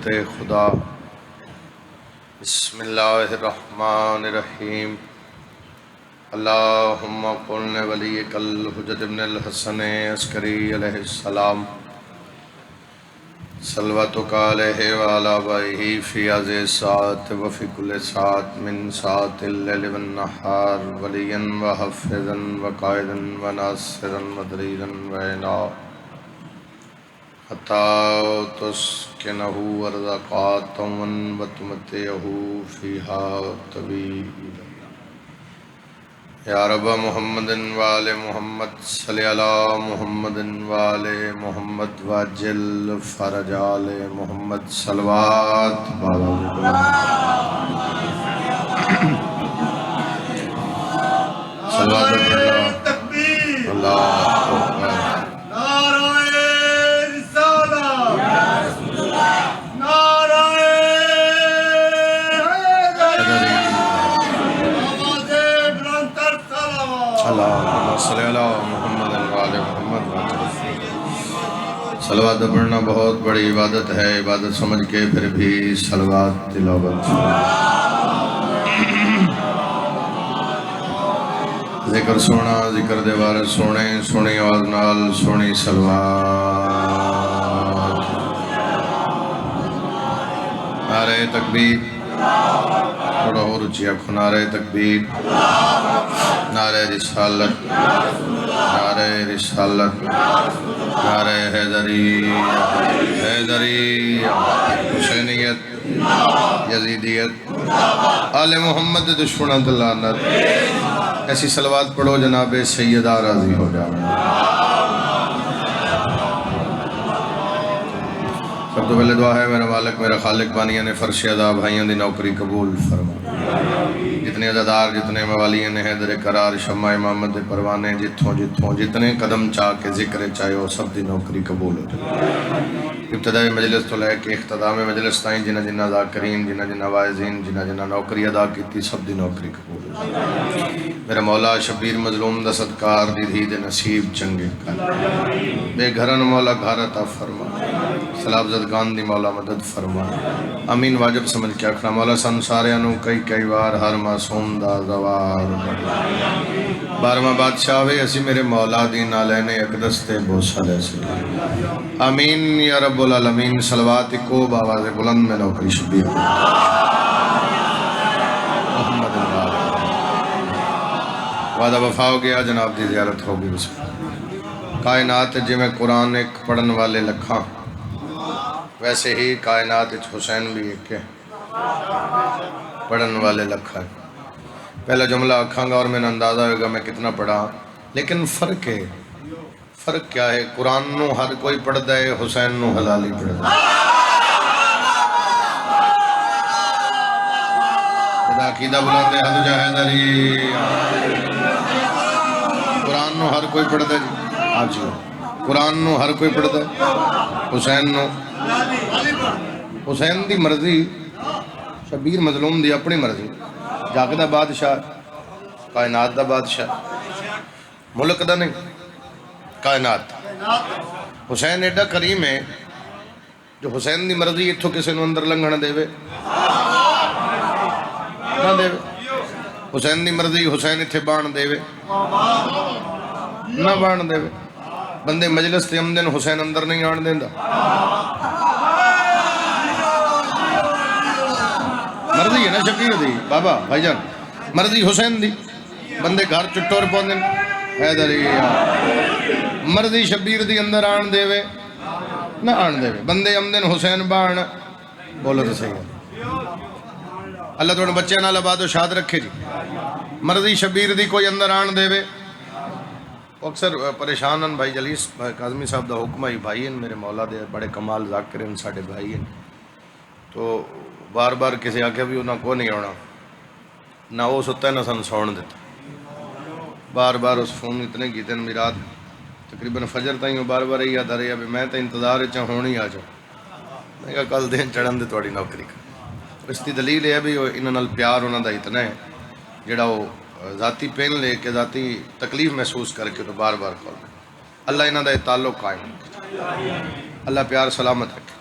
قدرت خدا۔ بسم اللہ الرحمن الرحیم۔ اللہم قل ولیک الحجۃ ابن الحسن عسکری علیہ السلام صلواتک علیہ وعلی آبائہ فی هذه الساعة وفی کل ساعة من ساعات اللیل والنہار ولیا وحفظا وقائدا وناصرا ودریرا وعینا حتی تسکنہ ارضاقاتا وتمتعہ فیہا طویلا۔ یا رب محمد وآل محمد صلی علی محمد وآل محمد واجل فرج آل محمد صلوات صلوات اللہ اکبر۔ صلوات پڑھنا بہت بڑی عبادت ہے، عبادت سمجھ کے پھر بھی صلوات تلاوت۔ ذکر سونا ذکر دے وارث سونے، سونی آواز نال سونی صلوات۔ نعرہ تکبیر، تھوڑا اور اچھی آنکھوں، نعرہ تکبیر، نعرہ رسالت، نعرہ رسالت، نعرہ حیدری، حیدری، حسینیت، یزیدیت، آل محمد دشمنان لعنت۔ ایسی صلوات پڑھو جناب سیدہ راضی ہو جائے۔ سب تو پہلے دعا ہے میرا مالک میرا خالق بانیہ نے فرش ادا بھائیوں دی نوکری قبول فرما۔ جتنے عزادار جتنے موالین حیدر قرار شمع امامت پروانے جتھوں جتھوں جتنے قدم چاہ کے ذکر چاہے وہ سب دی نوکری قبول ہو جائے۔ ابتدائی مجلس تو لے کے اختتام مجلس تائیں جنہ جنہ ذاکرین جنہ جنہ واعظین جنہ جنہ نوکری ادا کیتی سب دی نوکری قبول ہو جائے۔ میرا مولا شبیر مظلوم دا صدقار دی دھی دے نصیب چنگے کر، بے گھرن مولا گھر عطا فرما، سلاب زدگان دی مولا مدد فرما۔ امین واجب سمجھ کے آکھنا مولا سن سارے انو کئی وار ہر معصوم دا زوار بارہواں بادشاہ وے اسی میرے مولا دی نالین اقدس تے بوسہ لے سکے۔ آمین یا رب العالمین۔ صلوات کو باواز بلند میں نوکری شبیر محمد اللہ وعدہ وفا ہو گیا، جناب دی زیارت ہوگی۔ بسم اللہ۔ کائنات جی میں قرآن ایک پڑھن والے لکھاں، ویسے ہی کائنات حسین بھی ایک ہے، پڑھن والے لکھا ہے۔ پہلا جملہ آکھاں گا اور میں نے اندازہ ہوگا میں کتنا پڑھا، لیکن فرق ہے۔ فرق کیا ہے؟ قرآن نو ہر کوئی پڑھ دے، حسین نو حلالی پڑھ دے۔ خدا عقیدہ بلاتے حد جا حیدری۔ قرآن نو ہر کوئی پڑھ دے جی، آج قرآن نو ہر کوئی پڑھ دے، حسین نو حسین دی مرضی، شبیر مظلوم دی اپنی مرضی، جاگدہ بادشاہ، کائنات دا بادشاہ، ملک دا نہیں، کائنات۔ حسین ایڈا کریم ہے جو حسین دی مرضی اتھو کسی نو اندر لنگھن دے وے نہ دے وے۔ حسین دی مرضی حسین اتھے بان دے وے نہ بان دے وے۔ بندے مجلس تے امدن حسین اندر نہیں آن دیندہ، مرضی ہے نا شبیر دی بابا بھائی جان، مرضی حسین دی، بندے گھر چٹور پوندن حیدری، مرضی شبیر دی اندر آن دے وے نہ آن دے وے، بندے امدن حسین بان بولو تو صحیح ہے۔ اللہ توڑ بچے نال آباد و شاد رکھے جی۔ مرضی شبیر دی کوئی اندر آن دے وے، اکثر پریشان ہیں بھائی جلیس کاظمی صاحب دا حکم ہے بھائی ہیں میرے مولا دے بڑے کمال ذاکر ہیں ساڑھے بھائی ہیں، تو بار بار کسی آکے بھی انہاں کو نہیں ہونا، نہ وہ ستا ہے نہ سن سون دیتا، بار بار اس فون اتنے کیتے ہیں میرات تقریباً فجر تائیں بار بار ہی یاد آ رہی ہے میں تو انتظار چاہ ہونی آ جاؤ، میں کہا کل دن چڑھن دے توڑی نوکری کا۔ اس کی دلیل ہے بھی انہاں نال پیار انہاں دا اتنا ہے جڑا وہ ذاتی پین لے کے ذاتی تکلیف محسوس کر کے تو بار بار کال اللہ انہاں دا تعلق قائم رکھے، اللہ پیار سلامت رکھے۔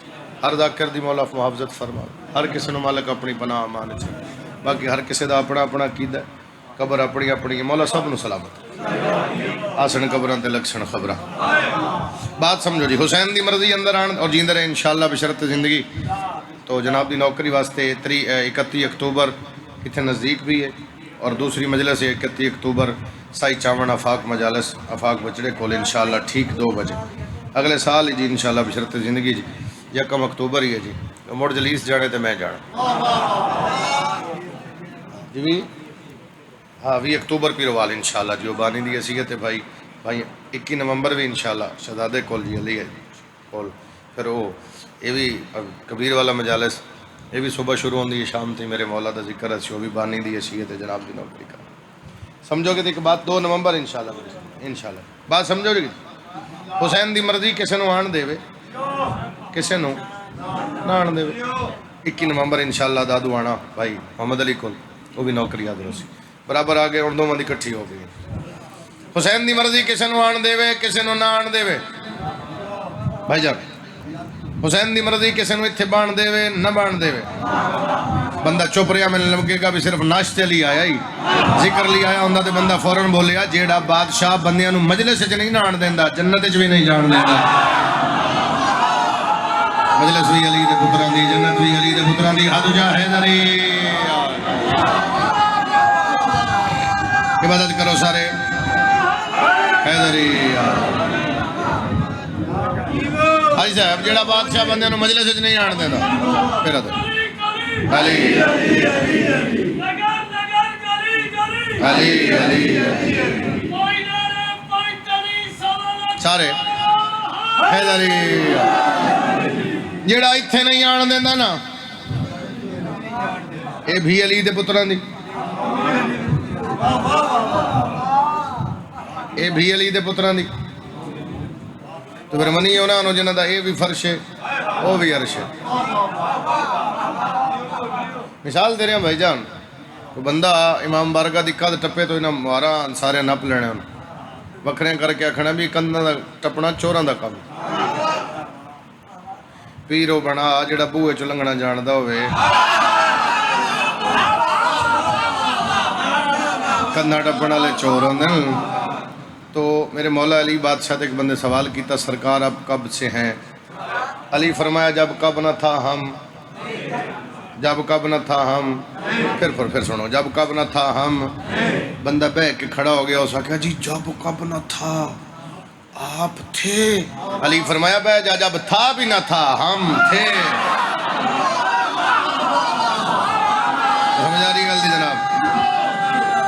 ہر ذاکر دی مولا محافظت فرما، ہر کسی نو مالک اپنی پناہ امان چ، باقی ہر کسی دا اپنا اپنا عقیدہ ہے، قبر اپنی اپنی ہے، مولا سب نو سلامت آسن قبراں تے لکسن خبراں۔ بات سمجھو جی، حسین دی مرضی اندر آن اور جیندے رہے انشاءاللہ بشرط زندگی۔ تو جناب دی نوکری واسطے 31 اکتوبر اتنے نزدیک بھی ہے، اور دوسری مجلس 31 اکتوبر سائی چاون آفاق مجالس آفاق بچڑے کول انشاءاللہ ٹھیک 2 بجے اگلے سال ہی جی انشاءاللہ بشرط زندگی جی، 1 اکتوبر ہی ہے جی، مڑ جلیس جانے تے میں جانا جی بھی، ہاں 20 اکتوبر پی روال انشاءاللہ جی، بانی دی حیثیت ہے بھائی 21 نومبر بھی انشاءاللہ شہزادے کول جی علی ہے کول، پھر وہ یہ بھی کبیر والا مجالس یہ بھی صبح شروع ہوندی ہے، شام تھی میرے مولا دا ذکر ہے، وہ بھی بانی دی حیثیت ہے جناب دی نوکری کا، سمجھو کہ ایک بات 2 نومبر انشاءاللہ بات سمجھو جی۔ حسین دی مرضی کسے نو آن دے وے، کسے نو نہ آن دے وے، 21 نومبر انشاءاللہ دادو آنا بھائی محمد علی کول، وہ بھی نوکری آدھ روسی برابر آگے اور دو مندی کٹھی ہو گئی۔ حسین دی مرضی کسے نو آن دے وے، کسے نو نہ آن دے وے بھائی جان، حسین دی مرضی کسے نو اتھے بان دے وے نہ بان دے وے، بندہ چپ رہا میں لگے گا بھی صرف ناشتے لی آیا ہی ذکر لی آیا ہوں تے بندہ فوراں بولیا جیڑا بادشاہ بندیاں نو مجلس وچ نہیں نان دیندا جنت وچ بھی نہیں جان دیندا، مجلس بھی علی دے پتراں دی، جنت بھی علی دے پتراں دی، حد جا حیدری عبادت کرو سارے حیدری حاجی صاحب جیڑا بادشاہ بندے نو مجلس وچ نہیں آن دیندا پھر علی علی علی سارے حیدری جیڑا ایتھے نہیں آن دیندا نا اے بھی علی دے پتراں دی، اے بھی علی دے پتراں دی، تو پھر منی انہاں نو جنہاں دا اے بھی فرش ہے او بھی عرش ہے۔ مثال دے رہے ہیں بھائی جان، تو بندہ امام بارگاہ دی قد ٹپے تو انہاں مارا سارے نپ لینے ہیں وکھرے کر کے آکھنا بھی کندھاں دا ٹپنا چوراں دا کم، پیرو بنا جڑا بوئے چ لنگنا جاندا ہوئے کندھا ٹپن والے چور ہوندے ہیں۔ تو میرے مولا علی بادشاہ ایک بندے سوال کیتا سرکار اب کب سے ہیں؟ علی فرمایا جب کب نہ تھا ہم، جب کب نہ تھا ہم، پھر سنو، جب کب نہ تھا ہم، بندہ بیٹھ کے کھڑا ہو گیا، اس کہا جی جب کب نہ تھا آپ تھے؟ علی فرمایا بیٹھ جا، جب تھا بھی نہ تھا ہم تھے۔ سمجھ آ رہی گل دی جناب؟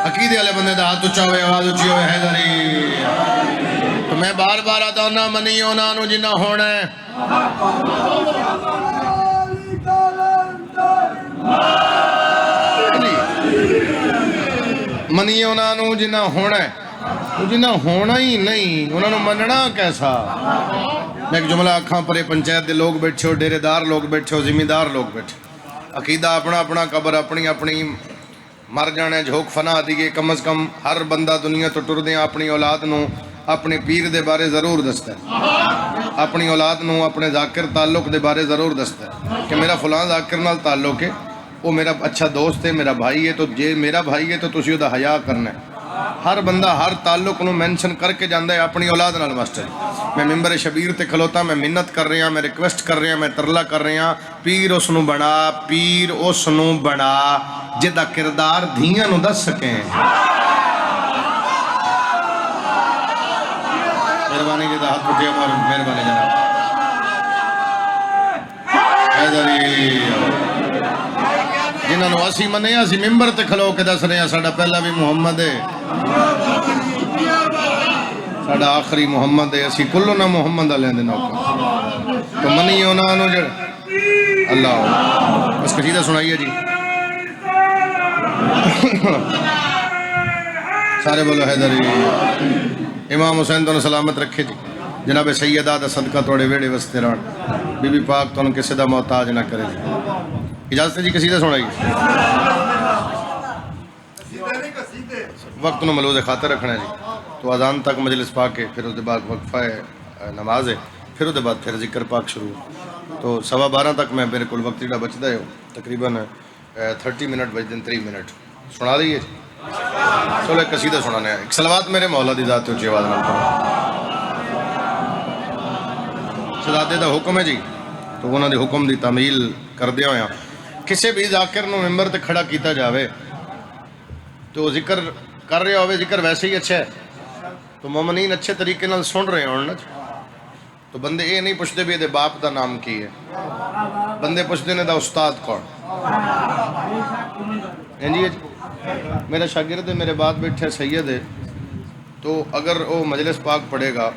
عقیدے والے بندے دا ہاتھ اچھا ہوئے آواز اچھی ہوئے حیدری۔ تو میں بار بار آتا ہوں نہ منی انہاں نو جنہ ہونا ہے، منی انہاں نو جنہ ہونا ہے، جنہ ہونا ہی نہیں انہاں نو مننا کیسا؟ میں ایک جملہ آکھاں پرے پنچایت دے لوگ بیٹھے ہو، ڈیرے دار لوگ بیٹھے ہو، ذمہ دار لوگ بیٹھے، عقیدہ اپنا اپنا، قبر اپنی اپنی، مر جانے جھوک فنا دیئے، کم از کم ہر بندہ دنیا تو ٹر دیاں اپنی اولاد نو اپنے پیر دے بارے ضرور دستا ہے، اپنی اولاد نو اپنے ذاکر تعلق دے بارے ضرور دستا ہے کہ میرا فلاں ذاکر نال تعلق ہے، وہ میرا اچھا دوست ہے، میرا بھائی ہے، تو جے میرا بھائی ہے تو تسی او دا حیا کرنا ہے۔ ہر بندہ ہر تعلق نو مینشن کر کے جاندہ ہے اپنی اولاد نال ماسٹر۔ میں ممبر شبیر تے کھلوتا، میں منت کر رہے ہیں، میں ریکویسٹ کر رہے ہیں، میں ترلا کر رہے ہیں، پیر اس نو بنا، پیر اس نو بنا جدا کردار دھیاں نو دس سکیں۔ مہربانی جدا ہاتھ اٹھے اور مہربانی جناب حیدری جنہاں نو اسی منے اسی ممبر تے کھلو کے دس رہے ہیں ساڈا پہلا بھی محمد ہے، ساڈا آخری محمد ہے، اسی کلو نہ محمد علیہ دے نوکر، تو منی انہاں نو جڑ اللہ بس قصیدہ سنائیے جی سارے بولو حیدری۔ امام حسین تو سلامت رکھے جی، جناب سیدہ دا صدقہ توڑے ویڑے وستے ران، بی بی پاک تو ان کسی دا محتاج نہ کرے جی۔ اجازت ہے جی قصیدہ سنائیے، وقت نو ملوز خاطر رکھنا ہے جی، تو اذان تک مجلس پا کے پھر اس دے بعد وقفہ نماز ہے، پھر وہ بعد پھر ذکر پاک شروع. تو 12:15 تک میں میرے کو وقت جڑا بچتا ہے تقریباً 30 منٹ بجتے 3 منٹ سنا دیے. چلو ایک قصیدہ سنانے ہیں. ایک صلوات میرے مولا دی ذات اونچی آواز نال پڑھو. شہزادے دا حکم ہے جی, تو انہوں نے حکم دی تعمیل کردیا ہوا کسی بھی ذاکر نو ممبر تے کھڑا کیتا جاوے تو ذکر کر رہے ہوئے, ذکر ویسے ہی اچھا ہے تو مومنین اچھے طریقے نال سن رہے ہوں نا, تو بندے یہ نہیں پوچھتے بھی دے باپ دا نام کی ہے, بندے پوچھتے نے دا استاد کون. جی میرا شاگرد ہے, میرے بعد بیٹھے سید ہے, تو اگر وہ مجلس پاک پڑھے گا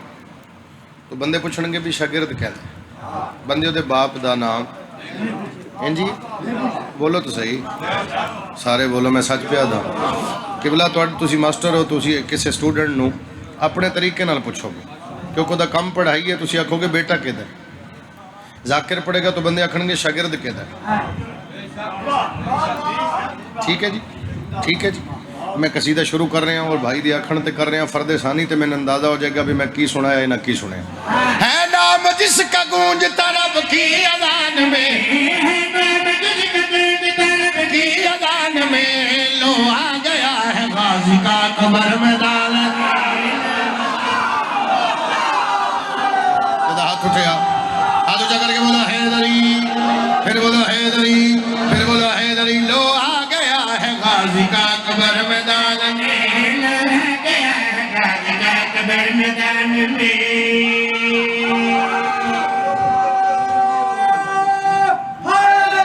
تو بندے پوچھیں گے بھی شاگرد کہتے بندے دے باپ دا نام. جی بولو تو صحیح, سارے بولو, میں سچ پیا دا. قبلہ تسی ماسٹر ہو, تسی کسی اسٹوڈنٹ نو اپنے طریقے نال پوچھو گے کیونکہ دا کم پڑھائی ہے, تسی آکھو گے بیٹا کہدا ہے. ذاکر پڑھے گا تو بندے آکھن گے شاگرد کہدا ہے. ٹھیک ہے جی, ٹھیک ہے جی. میں قصیدہ شروع کر رہے ہیں اور بھائی دی آکھن تے کر رہے ہیں فرد ثانی, تے میں اندازہ ہو جائے گا بھی میں کی سنایا یا نہ کی سنایا. ہے نام جس کا گونجتا رب کی اذان میں, کی اذان میں لو آ گیا ہے غازی کا قبر میدان. ہاتھ اٹھیا, ہاتھ اٹھا کر کے بولا حیدری, پھر بولا حیدری, پھر بولا حیدری. لو آ گیا ہے غازی کا قبر میدان میں, گیا ہے غازی کا قبر میدان میں.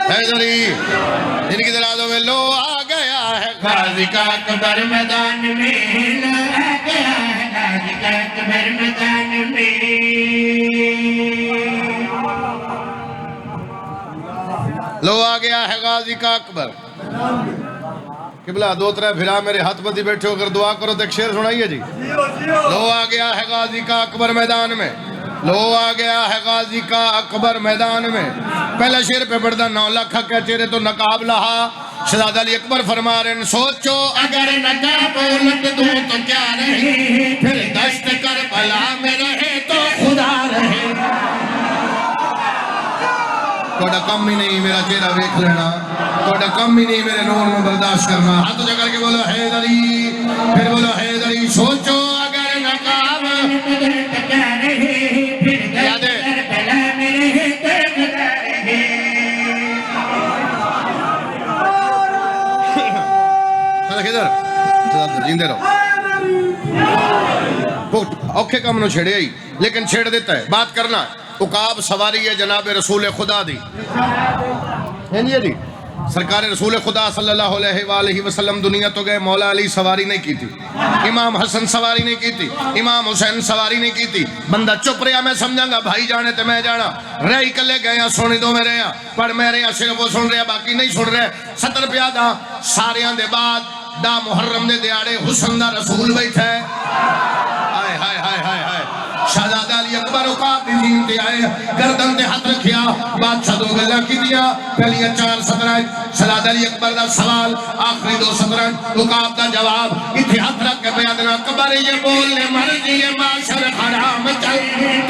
حیدری ان کی دلادوں میں لو آ گیا ہے غازی کا قبر میدان میں, آ گیا ہے غازی کا قبر میدان میں. لو آ گیا ہے غازی کا اکبر. قبلہ دو ترے بھرا میرے ہاتھ بدی بیٹھے ہو کر دعا کرو تو ایک شعر سنائیے جی. لو آ گیا ہے غازی کا اکبر میدان میں, لو آ گیا ہے غازی کا اکبر میدان میں. پہلا شعر پہ پڑھتا 9 لاکھ کا چہرے تو نقاب لہا. شہزادہ علی اکبر فرما رہے ہیں سوچو اگر نقاب الٹ دوں تو کیا رہے, پھر دشت کربلا میں رہے تو خدا رہے. توڑا کم ہی نہیں میرا چہرہ ویکھ لینا, توڑا کم ہی نہیں میرے نور میں برداشت کرنا. ہاتھ اٹھا کر کے بولو حیدری, پھر بولو حیدری. سوچو اگر نقاب یاد ہے جیندے رہو. اوکھے کام نو چھڑے ہی لیکن چھیڑ دیتا ہے. بات کرنا عقاب سواری ہے جناب رسول خدا دی. جی سرکار رسول خدا صلی اللہ علیہ وآلہ وسلم دنیا تو گئے, مولا علی سواری نہیں کی تھی, امام حسن سواری نہیں کی تھی, امام حسین سواری نہیں کی تھی. بندہ چپ رہا, میں سمجھاں گا بھائی جانے تے میں جانا, رہی کلے گئے ہیں سونی دو میں رہے ہیں, پڑھ میں رہے ہیں صرف وہ سن رہے ہیں باقی نہیں سن رہے. 70 پیادہ ساریاں دے بعد دا محرم دے دیاڑے حسن دا رسول بیٹھا ہے. ہائے ہائے ہائے ہائے ہائے. شہزادہ علی اکبر عقاب دی زین تے آئے, گردن تے ہاتھ رکھیا, بادشاہ دو گلہ کی دیا. پہلی 4 سطریں شہزادہ علی اکبر دا سوال, آخری 2 سطریں عقاب دا جواب. اتھے ہاتھ رکھ کے بیادنا اکبر یہ بولنے مرضی معاشر حرام چل,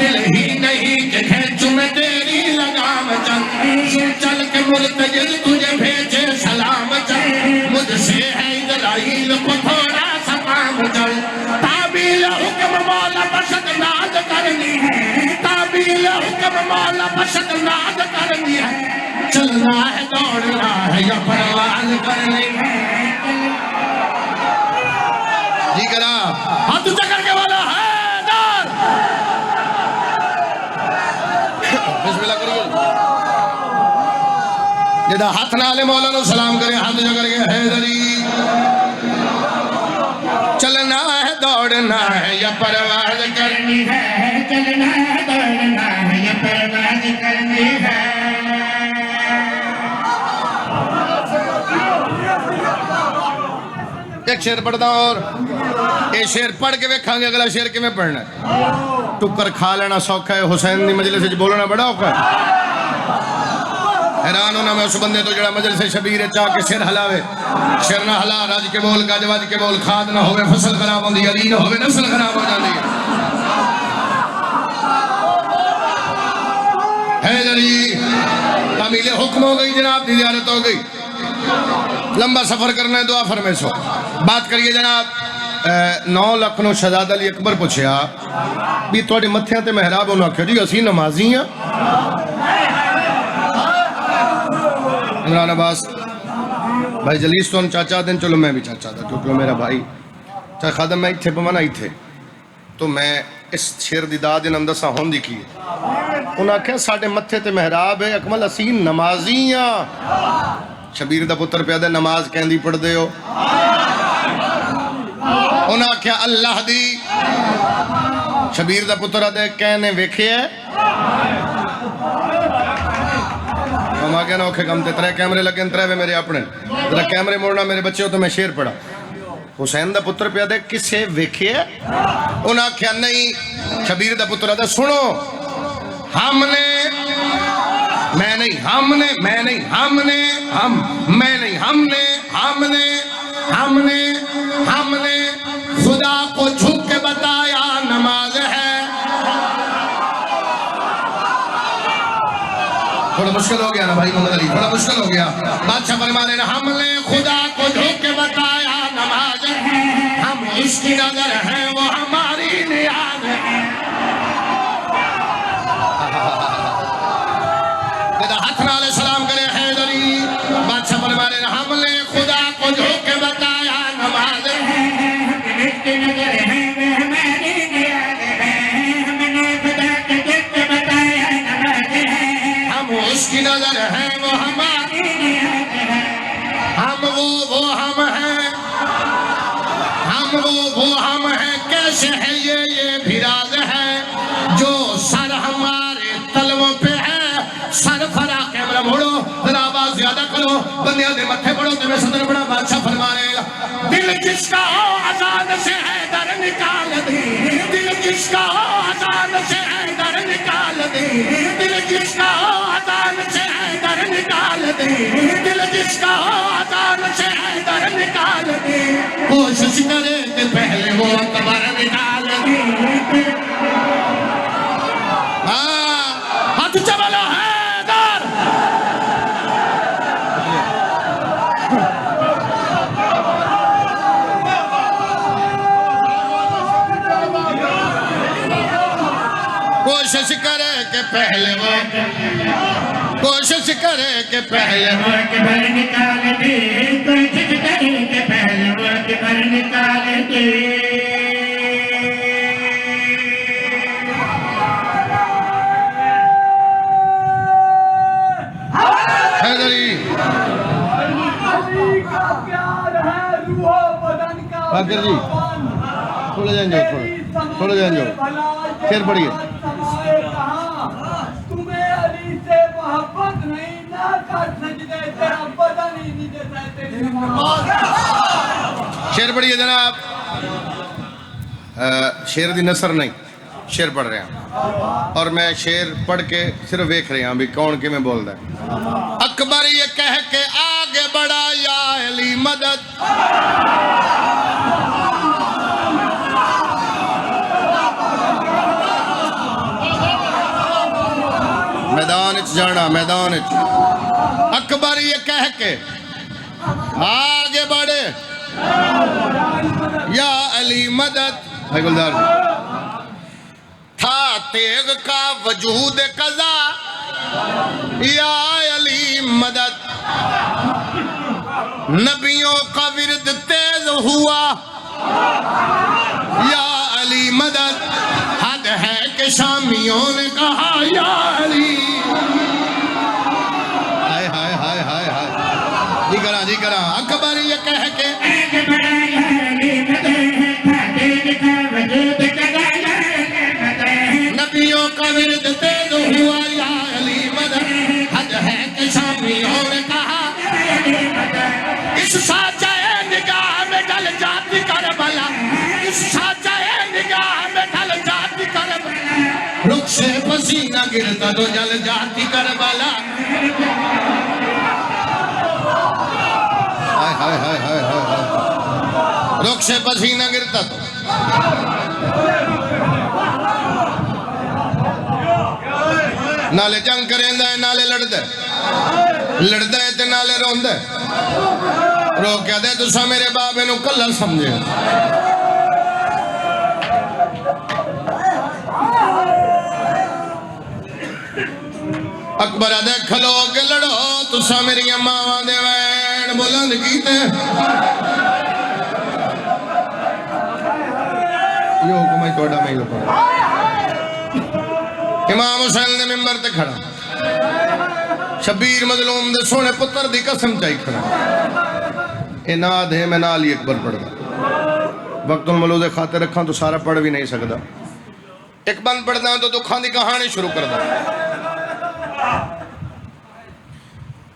دل ہی نہیں کہ کھینچوں میں تیری لگام چل, چل کے مرتجل تجھے بھیجے سلام چل, مجھ سے ہے اسرائیل کو تھوڑا سا کام چل. تعبیل حکم مولا بشد ناز کرنی ہے, تعبیل حکم مولا بشد ناز کرنی ہے. چلنا ہے دوڑنا ہے یا پرواز کرنی ہے. جی کرا ہاتھ اونچا کر کے بولا حیدر. بسم اللہ کریے. جدا ہاتھ نالے مولا نو سلام کرے, ہاتھ اونچا کر کے حیدری. چلنا ہے دوڑنا ہے یا پرواز کرنی ہے, چلنا ہے دوڑنا ہے یا پرواز کرنی ہے. ایک شعر پڑھتا اور یہ شعر پڑھ کے ویکھاں گے اگلا شعر کیویں پڑھنا ہے. ٹکر کھا لینا سوکھا ہے, حسین دی مجلس وچ بولنا بڑا اوکھا ہے. حیران ہونا میں اس بندے تو جڑا مجلس شبیر چاہ کے سر ہلاوے. سر نہ ہلا رج کے بول, گج وج کے بول, کھاد نہ ہوئے فصل خراب ہوندی, علی نہ ہوئے نسل خراب ہو جاندی ہے. حیدری تعمیل حکم ہو گئی جناب دی زیارت ہو گئی لمبا سفر کرنا ہے دعا فرمائے سو بات کریے جناب 9 لاکھ نو شہزاد علی اکبر پوچھیا بھی توڑے متھیاں تے محراب انہوں آکھا جی اسی نمازی ہیں عمران عباس بھائی جلیس تو ان چاچا دیں چلو میں بھی چاچا دا کیونکہ میرا بھائی چاہے خادم میں تھے پمانا ہی تھے تو میں اس شیر دی داد ان اندسا ہون دی کی انہاں کہا ساڑھے متھے تے محراب ہے اکمل اسین نمازیاں شبیر دا پتر پیادہ نماز کہندی پڑھ دے ہو انہاں کہا اللہ دی شبیر دا پتر آدھے کہنے ویکھے ہے ہم آگے نا اوکھے کم تے 3 کیمرے لگیں 3 میرے اپنے ذرا کیمرے موڑنا میرے بچے ہو تو میں شیر پڑھا حسین دا پتر پہ آدھے کسے ویکھے انہاں کیا نہیں شبیر دا پتر آدھے سنو ہم نے میں نہیں ہم نے میں نہیں ہم نے ہم میں نہیں ہم نے ہم نے ہم نے ہم نے خدا کو جھک کے بتایا نماز ہے تھوڑا مشکل ہو گیا نا بھائی محمد علی تھوڑا مشکل ہو گیا بادشاہ فرمانے ہم نے خدا کو جھک کے بتایا نماز ہے ہم اس کی نظر ہیں وہ ہماری نیاز ہے ہاتھ نہ علیہ السلام کرے حیدری بادشاہ فرمانے ہم نے خدا کو جھک کے بتایا نماز ہے ہم اس کی نظر ہیں وہ ہماری نیاز ہے ہم نے خدا کو جھک کے بتایا نماز ہے ہم اس کی نظر ہے وہ ہماری نیاز ہے ہم وہ ہم ہیں ہم وہ ہم ہیں کیسے ہے یہ بھی راز ہے جو سر ہمارے تلووں پہ ہے سر فرا کیمرہ موڑو ذرا آواز زیادہ کرو بندیاں دے متھے پڑھو تے میں صدر بڑا بادشاہ فرمانے گا دل جس کا ہو آزاد سے حیدر نکال دے دل جس کا ہو آزاد سے حیدر نکال دے دل جس کا ہو آزاد سے حیدر نکال دے دل جس کا ہو آزاد سے حیدر نکال دے کوشش کرے کہ پہلے وہ اکبر نکال دے ہاتھ چبلو حیدر کوشش کرے کہ پہلے وہ کوشش کرے کہ پہلے وہ اکبر نکال دے کوشش کرے کہ پہلے وہ اکبر نکال دے حیدری باقر جی تھوڑے جائیں جاؤ تھوڑے جائیں جاؤ شیر پڑھئے تمہیں علی سے محبت نہیں نہ کر سجدے تیرا بدن ہی نہیں دیتا تیری شیر پڑھئے جناب شیر دی نثر نہیں شیر پڑھ رہے ہیں اور میں شیر پڑھ کے صرف ویکھ رہے ہیں بھی کون کے میں بول رہا ہے اکبر یہ کہہ کے آگے بڑھا یا علی مدد میدان اچ جانا میدان اچ اکبر یہ کہہ کے آگے بڑھے یا علی مدد بھائی گلدار تھا تیغ کا وجود قضا یا علی مدد نبیوں کا ورد تیز ہوا یا علی مدد حد ہے کہ شامیوں نے کہا یا علی ہائے ہائے ہائے ہائے ہائے جی کرا اکبر یہ کہہ کے نبیوں کا ورد تیز ہوا یا علی مدد حد ہے کہ شامیوں نے کہا اس ساچائے نگاہ میں ڈل جاتی کربلا اس ساچائے نگاہ میں ڈل جاتی کربلا رخ سے پسینہ گرتا تو جل جاتی کربلا ہائے ہائے ہائے ہائے رخ سے پسینہ گرتا تو نالے جنگ کریندا ہے نالے لڑدا ہے لڑدا ہے تے نالے روندا ہے رو کے دے تساں میرے بابے نو کلا سمجھے اکبر دے کھلو کے لڑو تساں میری ماواں دے وین بلند کیتے یہ حکم ہے توڑا میں حکم امام حسین دے ممبر تے کھڑا شبیر مظلوم دے سونے پتر دی قسم چاہی کھڑا اناد ہے میں نہ علی اکبر پڑھ دا وقت الملو دے خاطر رکھاں تو سارا پڑھ بھی نہیں سکتا ایک بند پڑھ دا تو دکھاں دی کہانی شروع کر دا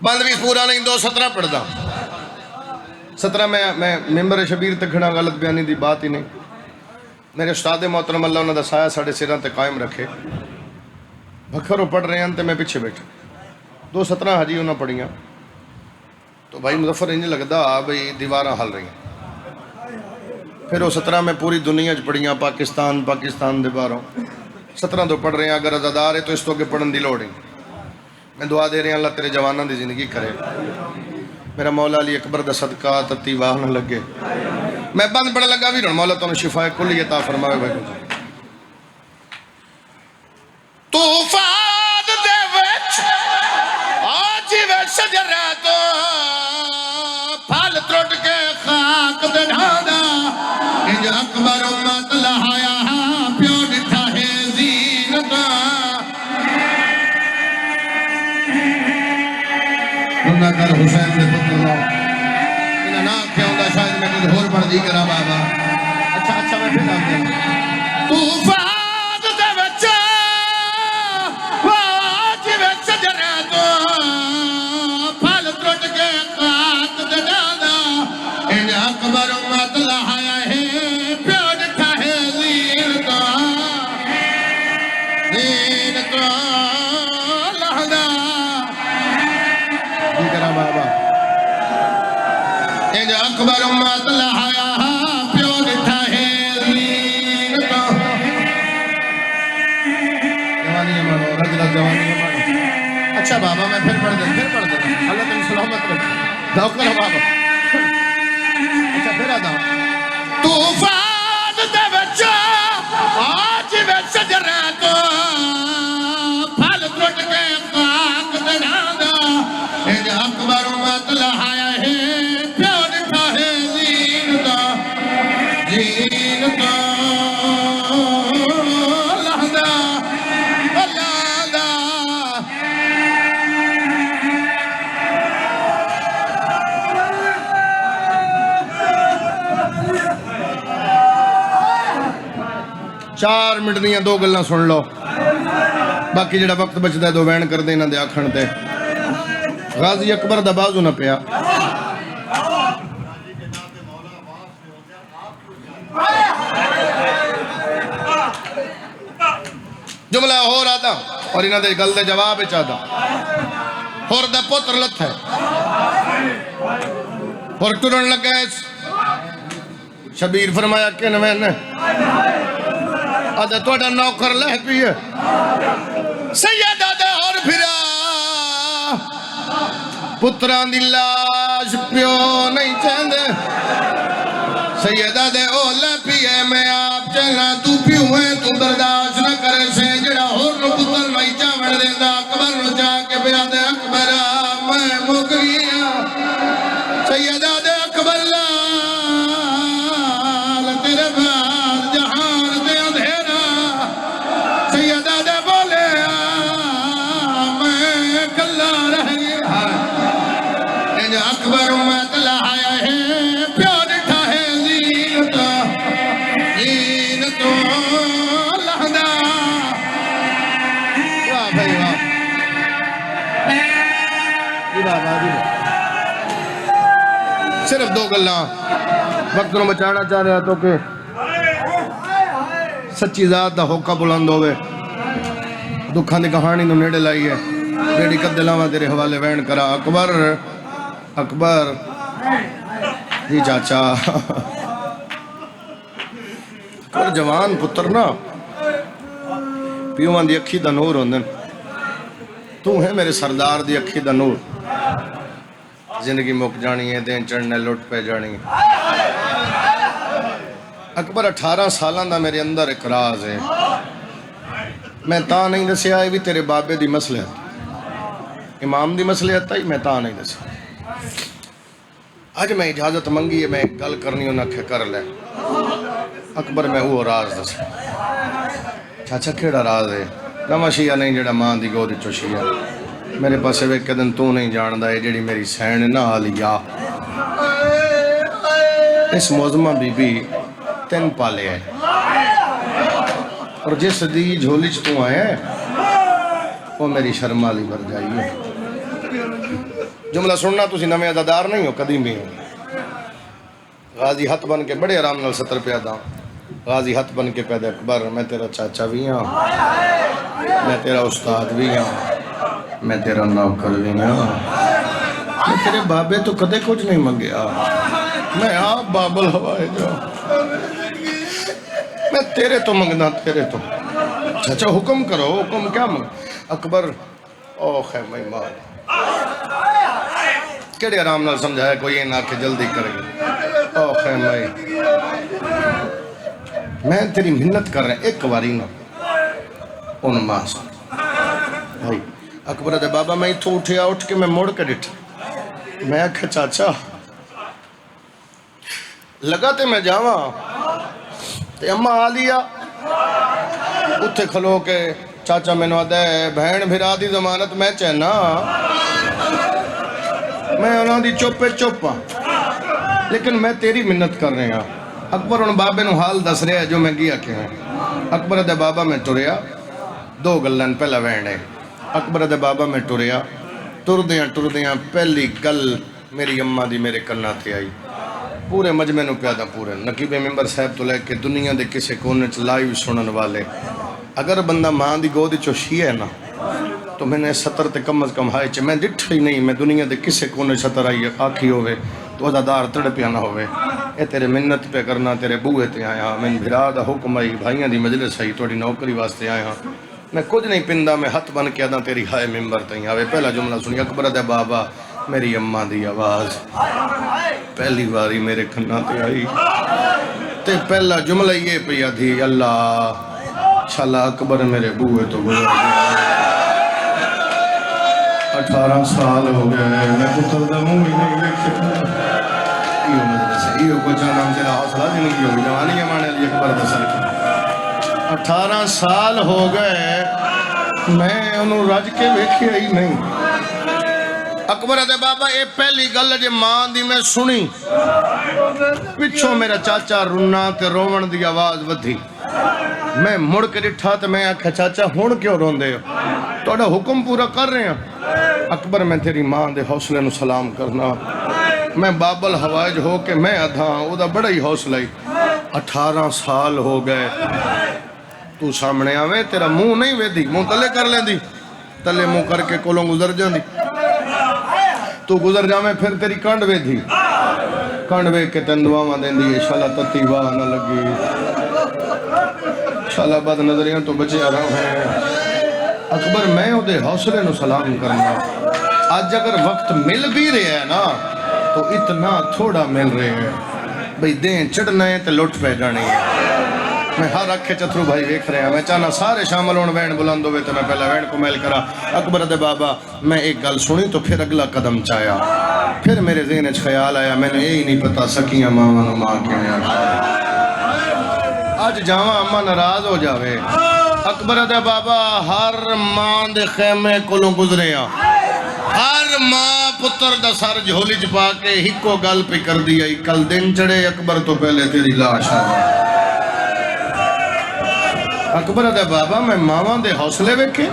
بند بھی پورا نہیں 2:17 پڑھ دا 17 میں ممبر شبیر تے کھڑا غلط بیانی دی بات ہی نہیں میرے استاد محترم اللہ انہوں دا سایہ ساڑھے سیران تے قائم رکھے بکھروں پڑھ رہے ہیں تے میں پیچھے بیٹھا 2:17 حجی انہوں پڑھیاں تو بھائی مظفر انہیں لگدا بھائی دیواراں حل رہی ہیں پھر وہ 17 میں پوری دنیا چ پڑھیاں پاکستان دے باہروں 17 تو پڑھ رہے ہیں اگر عزادار ہے تو اس تو کے پڑھن دی لوڑ نہیں میں دعا دے رہے ہیں اللہ تیرے جوانوں دی زندگی کرے میرا مولا علی اکبر دا صدقہ تتی واہ نہ لگے میں بند پڑھ لگا بھی رہا مولا تو شفا کلی عطا فرماوے بھائی طوفان دے وچ آج وچ شجرہ تو پھل ترٹ کے خاک دے ڈھاندا انج اکبر امت لہایا پیو ڈٹھا ہے زینتا نہ کر حسین دے پتر نو انہاں نہ کیا ہوندا شاید میں کچھ ہور پڑھ دی کرا بابا اچھا میں پھر آپ دیں طوفان دے وچ واج وچ شجرہ تو پھل ترٹ کے خاک دے ڈاندا انج اکبر امت لہایا ہے پیو ڈٹھا ہے زینتا لہدا کرا بابا انج اکبر امت لہایا پیو ڈٹھا ہے زینتا جوانی مانو رجلا جوانی مانو اچھا بابا میں پھر پڑھ دیں اللہ تم سلامت رکھ دعو کرو بابا اچھا پھر آدھا طوفان دے وچ آج وچ شجرہ تو پھل ترٹ کے خاک دے ڈھاندا انج اکبر امت لہایا ہے پیو ڈٹھا ہے زینتا لہدا لہدا چار منٹ دیاں 2 گلاں سن لو باقی جڑا وقت بچدا ہے 2 وین کر دے انہاں دے آکھن تے غازی اکبر دا بازو نہ پیا جملہ ہو رہا تھا اور انہاں دے گل دے جواب چاہتا اور دا پتر لت ہے اور ٹرن لگا ہے شبیر فرمایا کہ نوین آدھا توڑا نوکر لہ پیے سیدہ دے اور پھرا پتران دی لاش پیو نہیں چاہندے سیدہ دے اولہ پیے میں آپ چلنا تو پیو ہے تو برداشت نہ کرے سے جڑا اور نو پتر نہیں چاہوڑ دیندہ اکبر نو چاہ کے پیا دے اکبر میں مکریاں سیدہ دے اکبر لال تیرے بعد جہان دے اندھیرا سیدہ دے بولے میں کلا رہ گیا انج اکبر امت لہایا ہے پیو ڈٹھا ہے زینتا لہدا واہ بھائی واہ صرف 2 گلاں وقت نو بچانا چاہ رہا تو کہ سچی ذات دا ہوکا بلند ہوئے دکھاں دی کہانی نو نیڑے لائی ہے بیڑی قد دلاواں تیرے حوالے وین کرا اکبر جی چاچا اکبر جوان پتر نا پیوان دی اکھی دا نور ہوندن تو ہے میرے سردار دی اکھی دا نور، زندگی مک جانی ہے، دین چڑھنے لٹ پہ جانی ہے۔ اکبر 18 سالاں دا میرے اندر ایک راز ہے، میں تا نہیں دسیا ہے بھی تیرے بابے دی مصلحت، امام دی مصلحت تھی، میں تا نہیں دسیا۔ آج میں اجازت منگی ہے، میں ایک گل کرنی انہاں کہ کر لے۔ اکبر میں وہ راز دس، چاچا کیڑا راز ہے؟ نواں شیعہ نہیں جڑا ماں دی گود وچوں شیعہ، میرے پاسے ویکھ کے دن تو نہیں جاندا ہے جڑی میری سین نہ آلیا، اس معظمہ بی بی تین پالے ہے، اور جس دی جھولی چ تو آیا ہے وہ میری شرمالی بھر جائی ہے۔ جملہ سننا، تسی نویں ادادار نہیں ہو، قدیم بھی ہو۔ غازی ہاتھ بن کے بڑے آرام نال 70 پیدا، غازی ہاتھ بن کے پیدا اکبر میں تیرا چاچا بھی ہاں، میں تیرا استاد بھی ہاں، میں تیرا نوکر بھی ہاں، میں تیرے بابے تو کدے کچھ نہیں منگیا، میں آپ بابل ہوائے جا، میں تیرے تو منگنا، تیرے تو چاچا حکم کرو، حکم کیا منگ؟ اکبر او خیمہ ایمان کیڑے آرام نال سمجھایا، کوئی یہ نہ کہ جلدی کرے گا۔ او خیمہ میں تیری محنت کر رہا ہے، ایک واری نہ ان ماں سے بھائی اکبر دے بابا میں تو اٹھیا، اٹھ کے میں موڑ کے ڈٹھا، میں آکھا چاچا لگا تے میں جاواں تے اماں آ لیا اتھے کھلو کے چاچا میں نو دے بہن بھرا دی ضمانت میں چہنا، میں انہاں دی چوپے چوپا، لیکن میں تیری منت کر رہے ہیں۔ اکبر ان بابے نو حال دس رہے ہیں جو میں گیا کہ ہیں۔ اکبر دے بابا میں ٹریا، دو گلن پہلا وینڈے، اکبر دے بابا میں ٹریا، ٹردیاں پہلی گل میری اماں دی میرے کرنا تھی آئی، پورے مجمع نو پیادا پورے نقیب ممبر صاحب تو لے کے دنیا دے کسے کونے چ لائیو سنن والے، اگر بندہ ماں دی گود چو شیعہ ہے نا تو میں نے 70 تے کم از کم ہائے چے میں ڈٹھ ہی نہیں، میں دنیا دے کسے کونے 70 آئی آکھی ہوئے تو ادادار تڑپیا نہ ہوئے، اے تیرے منت پہ کرنا، تیرے بوئے تے آیا، میں بھرا دا حکم آئی، بھائیاں دی مجلس آئی، توڑی نوکری واسطے آیا، میں کچھ نہیں پندہ، میں ہاتھ بن کے ادا تیری ہائے ممبر تھی آوے۔ پہلا جملہ سنی، اکبر دے بابا میری اماں دی آواز پہلی باری میرے کھنا تے آئی، تے پہلا جملہ یہ پیا تھی، اللہ شالا اکبر میرے بوئے تو گزر گیا، 18 سال ہو گئے میں پتر دا منہ ہی نہیں دیکھے۔ ایو مجلس ہے، ایو کو جانام تیرا حوصلہ زندگی ہوگی، جوانی کے مانے علی اکبر دا سر کی 18 سال ہو گئے میں انہوں رج کے ویکھے ہی نہیں۔ اکبر دے بابا اے پہلی گل جے ماں دی میں سنی، پچھوں میرا چاچا رونا تے روون دی آواز ودھی، میں مڑ کے ڈٹھا تے میں آکھا چاچا ہون کیوں روندے ہو، توڑا حکم پورا کر رہے ہیں۔ اکبر میں تیری ماں دے حوصلے نو سلام کرنا، میں بابل ہوائج ہو کے میں ادھاں او دا بڑا ہی حوصلہ ہی، 18 سال ہو گئے تو سامنے آوے تیرا منہ نہیں ویدی، منہ تلے کر لیں دی، تلے منہ کر کے کولوں گزر جان دی، تو گزر جامے پھر تیری کانڈ وے دی، کانڈ وے کے تین دعاواں دیں دی، شالا تتی واہ نہ لگی، شالا بد نظریاں تو بچے آرام ہیں۔ اکبر میں ہو دے حوصلے نو سلام کرنا، آج اگر وقت مل بھی رہے ہیں نا تو اتنا تھوڑا مل رہے ہیں، بھئی دیں چڑھنا ہے تے لٹ پہ جانی ہے۔ میں ہر رکھے چترو بھائی ویکھ رہے ہیں، میں چاہنا سارے شامل ہون وین بلند ہوئے تو میں پہلا وین کو میل کرا۔ اکبر دے بابا میں ایک گل سنی تو پھر اگلا قدم چاہیا، پھر میرے ذہن اچھ خیال آیا، میں نے یہی نہیں پتا سکیاں ماں منو ماں کیوں ہیں، آج جاواں اماں ناراض ہو جاوے۔ اکبر دے بابا ہر ماں دے خیمے کولوں گزرے ہیں، ہر ماں پتر دا سر جھولی چ پا کے ہکو گل پہ کر دیا، کل دن چڑھے اکبر تو پہلے تیری لاش آ۔ اکبر دے بابا میں ماواں دے حوصلے ویکھے،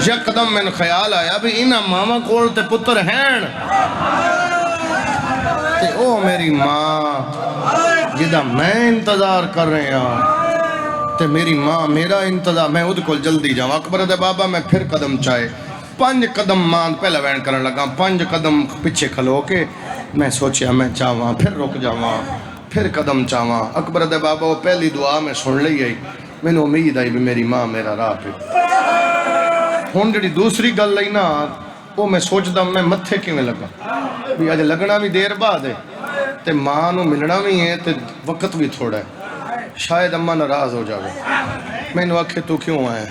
یکدم میں خیال آیا بھی انہاں ماواں کول تے پتر ہیں، تے او میری ماں جدہ میں انتظار کر رہے ہیں، تے میری ماں میرا انتظار، میں ادھ کول جلدی جاؤں۔ اکبر دے بابا میں پھر قدم چاہے، 5 قدم ماں پہلا وین کرن لگا، 5 قدم پچھے کھلو کے میں سوچیا میں چاہواں، پھر رک جاواں، پھر قدم چاہواں۔ اکبر دے بابا وہ پہلی دعا میں سن لی آئی، میں نے امید آئی بھی میری ماں میرا راہ پہ، ہن جڑی دوسری گل لئی نا وہ میں سوچدا میں متھے کیویں لگا بھی اج لگنا بھی دیر بعد ہے تے ماں نو ملنا بھی ہے تے وقت بھی تھوڑا ہے، شاید اماں ناراض ہو جاوے، مینوں آکھے تو کیوں آیا،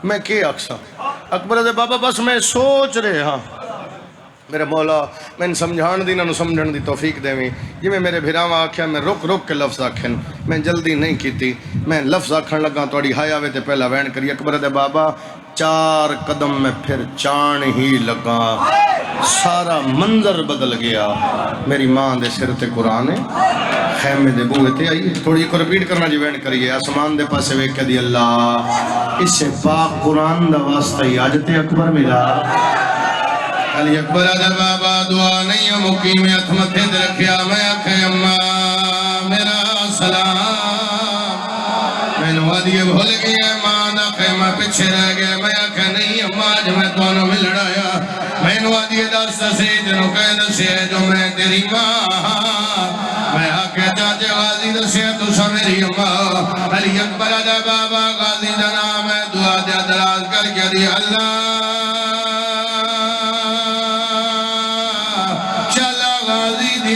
میں کی آکھساں اکبر دے بابا بس میں سوچ رہے ہاں میرے مولا میں سمجھان دی انہوں سمجھن دی توفیق دیویں جی میں میرے بھراواں آکھیا میں رک کے لفظ آکھن میں جلدی نہیں کیتی میں لفظ آکھن لگا توڑی ہایا وے تے پہلا وین کری اکبر دے بابا 4 قدم میں پھر چان ہی لگا سارا منظر بدل گیا میری ماں دے سر تے قرآن خیمے دے بوئے تے آئی تھوڑی کو رپیٹ کرنا جی وین کریے آسمان دے پاسے ویک کے دی اللہ اس سے پاک قرآن دا واسطہ ہی آج تے اکبر ملا علی اکبر آدھا بابا دعا نہیں مقیم اتمتھے دے رکھیا میں آکھے اماں میرا سلام میں نوادیے بھول گیا ماں دا خیمہ پچھے رہ گئے میں آکھے نہیں اماں آج میں تو میں لڑایا میں نوادیے دست سے جنہوں کہہ دسے جو میں تیری ماں میں آکھے چاچے غازی دسے تو سا میری اماں علی اکبر آدھا بابا غازی جناب میں دعا دیا دراز کر کے دی اللہ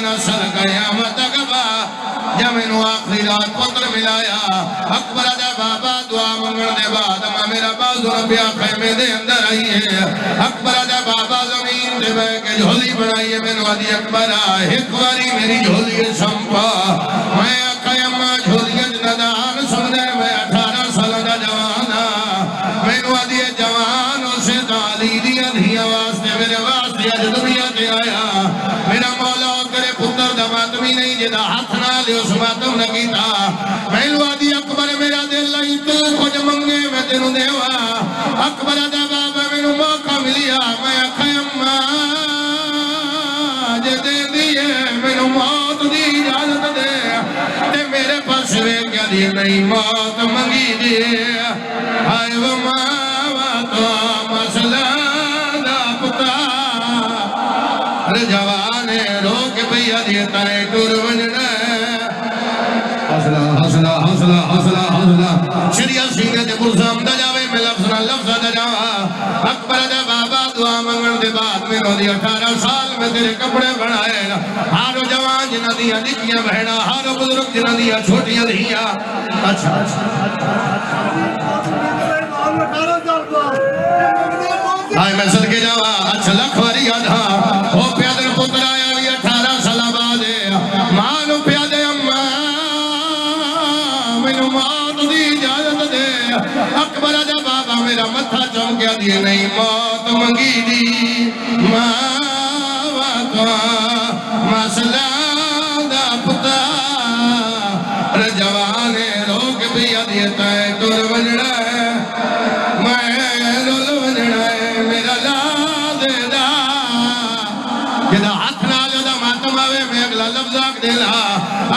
نسل قیامت اگبا جب انہوں آخری رات پتر ملایا اکبر آجا بابا دعا منگل دے بعد میں میرا بازو نبیا خیمے دے اندر آئی ہے اکبر آجا بابا زمین دے بے کے جھولی بنائی ہے میں نو آدھی اکبر ایک باری میری جھولی سمپا میں قیمہ جھولی جندان سمجھے میں 18 سال دا جوانا میں نو آدھی جوانوں سے تعالی دیا دھیا واسطے میرے واسطے اج دنیا دے آیا میرا مولا پتر دا ماتمی نہیں جدا ہاتھ نہ لے اس ماتم نہ کیتا میں لوادی اکبر میرا دل لئی تو کچھ منگے میں تینوں دیوا اکبر دا بابا میں نو موقع ملیا میں اکھے اماں جے دے دیئے میں نو موت دی اجازت دے تے میرے پاس وے کیا دی نہیں موت منگی دی ہائے وہ ماں تو مسئلہ دا پتا ارے جوانے روک بھئی دیتا ہے ٹور ونجنا حسلہ حسلہ حسلہ حسلہ حسلہ شریعہ سینہ دے برزام دا جاوے میں لفظنا لفظہ دا جاوا اکبر دا بابا دعا منگن دے بعد میں رو دی 18 سال میں تیرے کپڑے بنائے ہارو جوان جنہ دیا نکیاں بہنا ہارو بزرگ جنہ دیا چھوٹیاں دیا اچھا آئے میں صدقے جاوا اچھا لکھ واری آدھا او پیادر پتر آیا بھی 18 سالہ بعد مانو پیادے اماں میں نو موت دی اجازت دے اکبر آجا بابا میرا متھا چونکیا دیئے نہیں موت منگی دی ماں مسئلہ دا پتا رجوانے روک بھی آدھیتا ہے تور وجڑا ہے میں رول وجڑا ہے میرا لاد دا جدا ہاتھ نہ جدا ماتم آوے میں اگلا لفظ آگ دیلا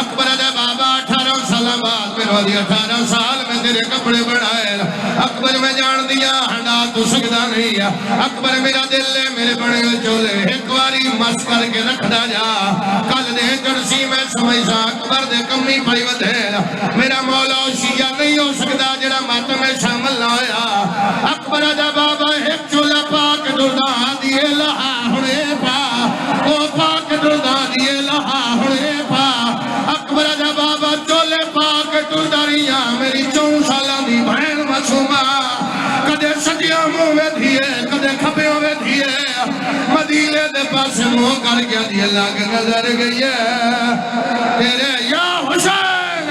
اکبر آجا بابا 18 سال بعد میں رو دی 18 سال میں تیرے کپڑے بڑھائے اکبر میں جان دیا ہنڈا تو سکتا نہیں اکبر میرا دل لے میرے بڑے چولے ایک واری مس کر کے رکھ دا جا کل دے جرسی میں سمجھا اکبر دے کمی پائی ودھے میرا مولا شیعہ نہیں ہو سکتا جڑا ماتم میں شامل نہ ہویا اکبر آجا بابا ایک چولہ پاک دردہ دیئے لہا ہنے پا او پاک دردہ دیئے لہا ہنے پا اکبر آجا بابا چولے پاک درداریاں میری 4 سالہ دی بہن مسومہ کدے سجیاں موے دھیے کدے کھپے ہوئے دھیے مدیلے دے پاس مو کر گیا دیئے لگ نظر گئی ہے تیرے یا حسین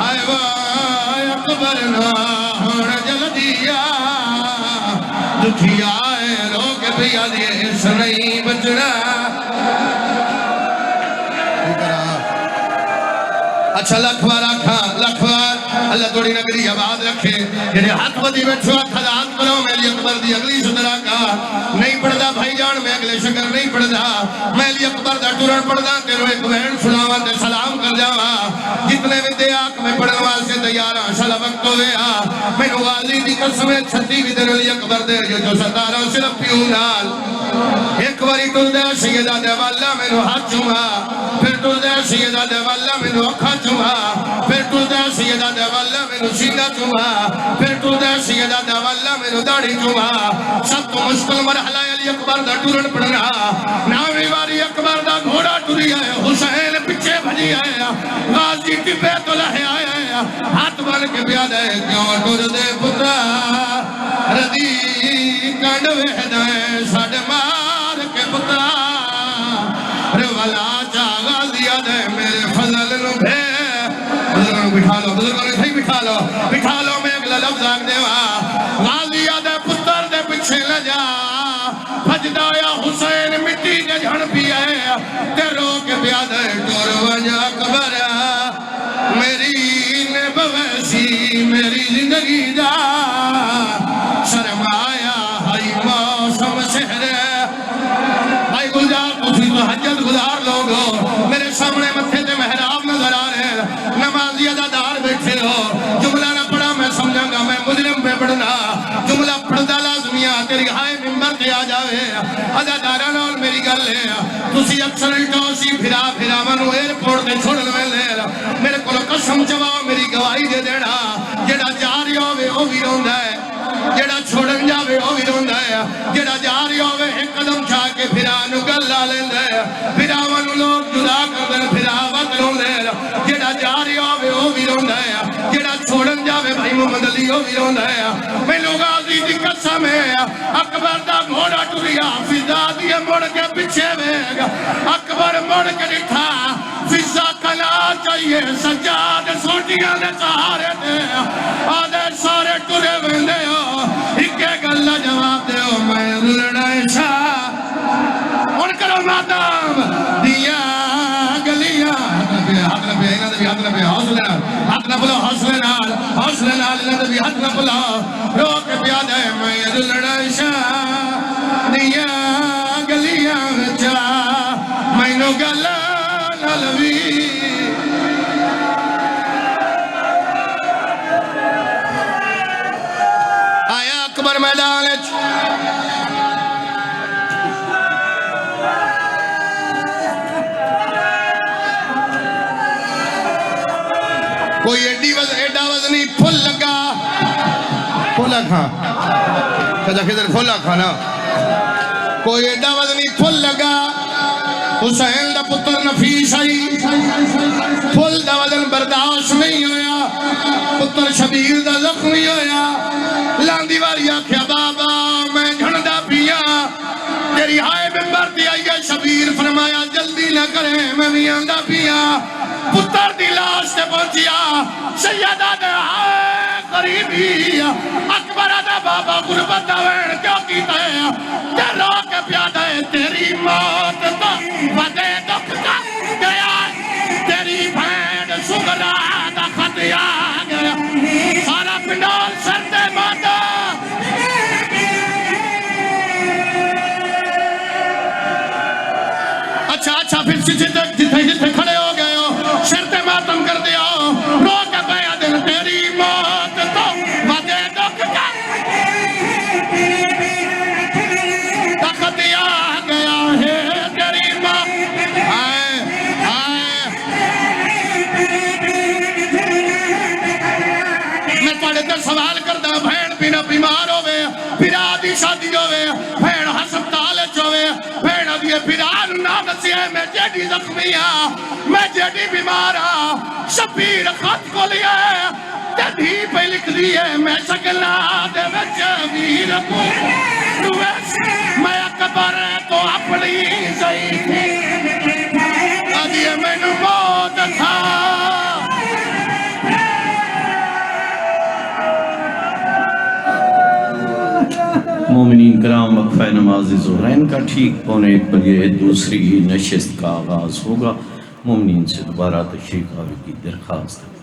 آئے وائے اکبر نہ ہون جل دیا دکھی آئے روک بھی آدھے اس نہیں بچنا اچھا لکھوار آکھا لکھوار اللہ توڑی نگری آباد رکھے یعنی ہاتھ بدی بیٹھو خدات کرو میری اکبر دی اگلی صدرہ کا نہیں پڑھدا بھائی جان میں اگلے شکر نہیں پڑھدا میری اکبر دا ٹورن پڑھدا تیرو ایک بہن سناوا تے سلام کر جاوا جتنے بھی دے آنکھ میں پڑھن واسطے تیار ہیں شلا وقت ہوئے میں نوازی دی دی قسم 36 دن علی اکبر دے جو 17 صرف پیو نال ایک باری ٹر دے سیدہ دے والا مینو ہاتھ چوما پھر ٹر دے سیدہ دے والا مینو اکھا چوما پھر ٹر دے سیدہ دے والا مینو سینہ چوما پھر ٹر دے سیدہ دے والا مینو داڑھی چوما سب تو مشکل مرحلہ علی اکبر دا ٹرن پڑنا ناویں باری اکبر دا گھوڑا ٹری ہے حسین پیچھے بھجی ہے غازی ٹبے تو لہے آئے ہاتھ بن کے بیاد ہے کیوں ٹر دے پترا ردی کنڈ ویدائے ساڑھ مار کے پترا رولا چاگا دیا دے میرے فضل نو بھے بزرگوں بٹھا لو بٹھا لو میں اگلا لفظ آگ دیوا غازی دے پتر دے پچھے لجا بھجدا یا حسین مٹی کے جھڑ بھی ہے تے رو کے بیاد ہے ٹور وجہ قبر میری نبویسی میری زندگی دا سرمایا ہائی موسم سحر بھائی گلزار تھی تو حجت گزار لوگو میرے سامنے متھے تے محراب نظر آ رہے نمازی ادادار بیٹھے ہو جملہ نہ پڑھا میں سمجھا گا میں مجرم پہ پڑھنا جملہ پڑھدا لازمیہ تیری ہائے ممبر تے آ جاوے ادادارہ نال میری گل ہے تسی اکثر ٹوسی پھرا منو ایئرپورٹ تے چھوڑن ویلے میرے کو قسم چواؤ میری گواہی دے دینا جیڑا جاری ہوئے وہ بھی روندا ہے جیڑا چھوڑن جاوے وہ بھی روندا ہے جیڑا جاری ہوئے ایک قدم چھا کے پھرا نو گل لا لیندے پھرا منو لوگ جدا کر دیں پھرا وقت روندے جیڑا جاری ہوئے وہ بھی روندا ہے جیڑا چھوڑن جاوے بھائی محمد علی وہ بھی روندا ہے میں لوگ غازی دی قسم ہے اکبر دا گھوڑا ٹریا فضا دیے مڑ کے پیچھے ویگ اکبر مڑ کے ڈٹھا فضا کلا چاہیے سجاد سوٹیاں نے سہارے دے آدھے سارے ٹرے ویندے ہو ایکے گلہ جواب دے ہو میں رلڑائے شاہ ان کرو مادام دیا گلیاں ہاتھ نہ پہ ہاتھ نہ بلو حوصلے نال ہاتھ نہ بلو رو کے پیاد ہے میں رلڑائے شاہ دیا گلیاں چاہ میں نو گلہ نلوی آیا اکبر میدان کوئی ایڈا وزنی پھل لگا پھولا کھا کجا کدھر پھولا کھانا کوئی ایڈا وزنی پھل لگا حسین دا پتر نفیس آئی پھل دا وزن برداشت نہیں ہویا پتر شبیر دا زخمی ہویا لاندی واری آکھیا بابا میں جھنڈا پیا تیری ہائے ممبر دی آئی ہے شبیر فرمایا جلدی نہ کرے میں بھی آندہ پیا پتر دی لاش سے پہنچیا سیدہ دے ہائے قریبی اکبر دا بابا غربت دا وین کیوں کیتا ہے تے رو کے پیادہ ہے تیری موت تو ودے دکھ کا گیا تیری بھینڈ سگرہ دا خطیا گیا سارا پنڈال سر دے ماتا اچھا پھر جتھے کھڑے ہو گئے ہو شرط ماتم کر دیا ہو رو کے بیا دن تیری موت تو ودے دکھ کا دیا گیا ہے تیری موت میں پڑھے تے سوال کردہ بھین پینا بیمار ہوئے پھر آدھی شادی ہوئے بھین ہسپتال چوئے بھین دیئے پھر آن نہ دسی ہے میں جیڈی زخمی ہاں میں جیڈی بیمار ہاں شبیر خط کو لیا ہے تدھی پہ لکھ دیئے میں شکلہ دے بچہ ویر کو میں اکبر تو اپنی صحیح تھی آدھیے میں نو موت تھا مومنین کرام وقفہ نماز ظہرین کا ٹھیک 1:15 بجے دوسری نشست کا آغاز ہوگا مومنین سے دوبارہ تشریف آوری کی درخواست ہے